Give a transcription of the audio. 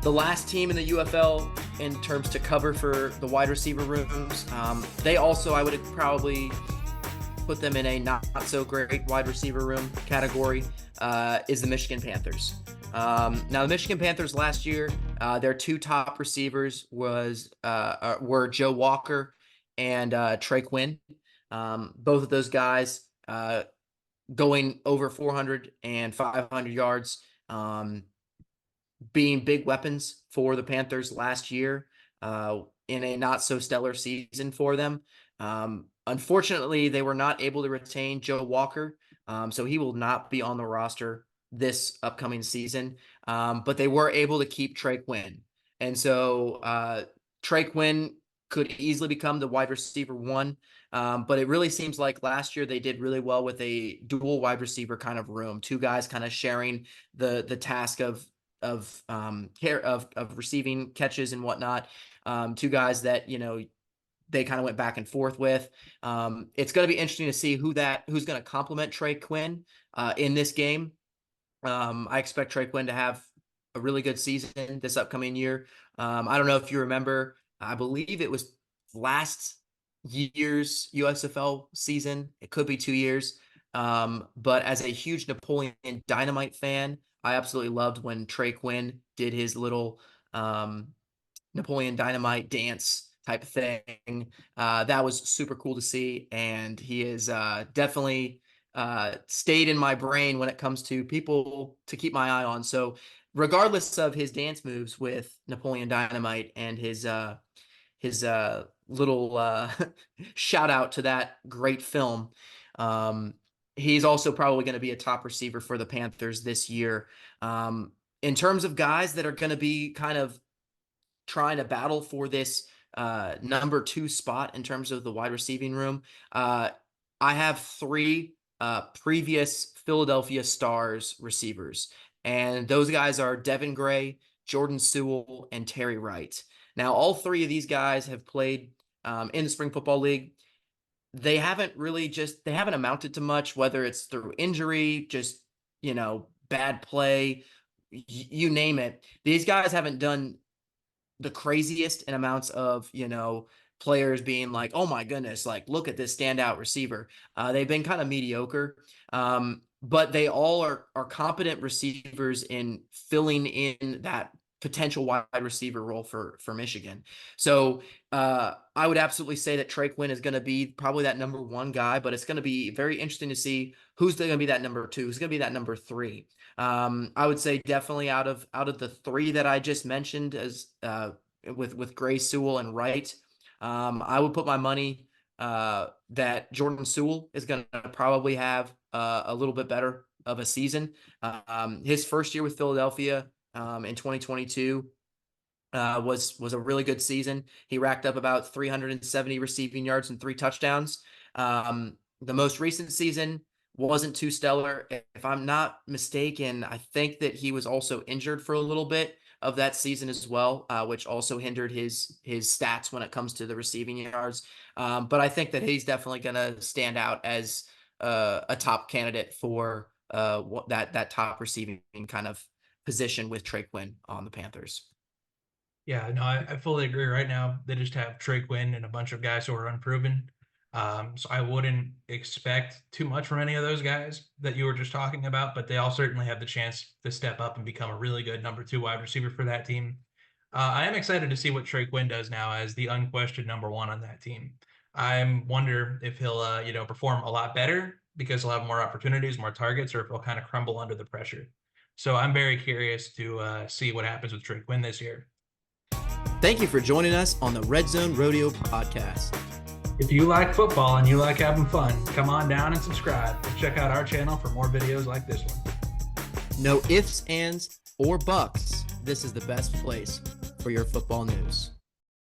the last team in the UFL in terms to cover for the wide receiver rooms. They also, I would probably put them in a not so great wide receiver room category, is the Michigan Panthers. Now, the Michigan Panthers last year, their two top receivers were Joe Walker and Trey Quinn. Both of those guys going over 400 and 500 yards, being big weapons for the Panthers last year in a not so stellar season for them. Unfortunately, they were not able to retain Joe Walker, so he will not be on the roster this upcoming season. But they were able to keep Trey Quinn. And so Trey Quinn could easily become the wide receiver one. But it really seems like last year they did really well with a dual wide receiver kind of room, two guys kind of sharing the task of receiving catches and whatnot. Two guys that, they kind of went back and forth with. It's going to be interesting to see who's going to complement Trey Quinn in this game. I expect Trey Quinn to have a really good season this upcoming year. I don't know if you remember, I believe it was last year's USFL season. It could be 2 years. But as a huge Napoleon Dynamite fan, I absolutely loved when Trey Quinn did his little Napoleon Dynamite dance type thing. That was super cool to see, and he is definitely stayed in my brain when it comes to people to keep my eye on. So regardless of his dance moves with Napoleon Dynamite and his little shout out to that great film, he's also probably going to be a top receiver for the Panthers this year. In terms of guys that are going to be kind of trying to battle for this number 2 spot in terms of the wide receiving room, I have 3 previous Philadelphia Stars receivers, and those guys are Devin Gray, Jordan Sewell, and Terry Wright. Now, all 3 of these guys have played in the Spring Football League. They haven't amounted to much, whether it's through injury, just, bad play, you name it. These guys haven't done the craziest in amounts of, players being like, oh my goodness, like, look at this standout receiver. They've been kind of mediocre, but they all are competent receivers in filling in that potential wide receiver role for Michigan. So I would absolutely say that Trey Quinn is going to be probably that number 1 guy, but it's going to be very interesting to see who's going to be that number 2, who's going to be that number 3. I would say definitely out of the 3 that I just mentioned, as with Gray, Sewell, and Wright, I would put my money that Jordan Sewell is going to probably have a little bit better of a season. His first year with Philadelphia in 2022 was a really good season. He racked up about 370 receiving yards and 3 touchdowns. The most recent season wasn't too stellar. If I'm not mistaken, I think that he was also injured for a little bit of that season as well, which also hindered his stats when it comes to the receiving yards. But I think that he's definitely going to stand out as a top candidate for that top receiving kind of position with Trey Quinn on the Panthers. Yeah, no, I fully agree. Right now, they just have Trey Quinn and a bunch of guys who are unproven. So I wouldn't expect too much from any of those guys that you were just talking about, but they all certainly have the chance to step up and become a really good number 2 wide receiver for that team. I am excited to see what Trey Quinn does now as the unquestioned number 1 on that team. I wonder if he'll, perform a lot better because he'll have more opportunities, more targets, or if he'll kind of crumble under the pressure. So I'm very curious to see what happens with Trey Quinn this year. Thank you for joining us on the Redzone Rodeo podcast. If you like football and you like having fun, come on down and subscribe and check out our channel for more videos like this one. No ifs, ands, or buts. This is the best place for your football news.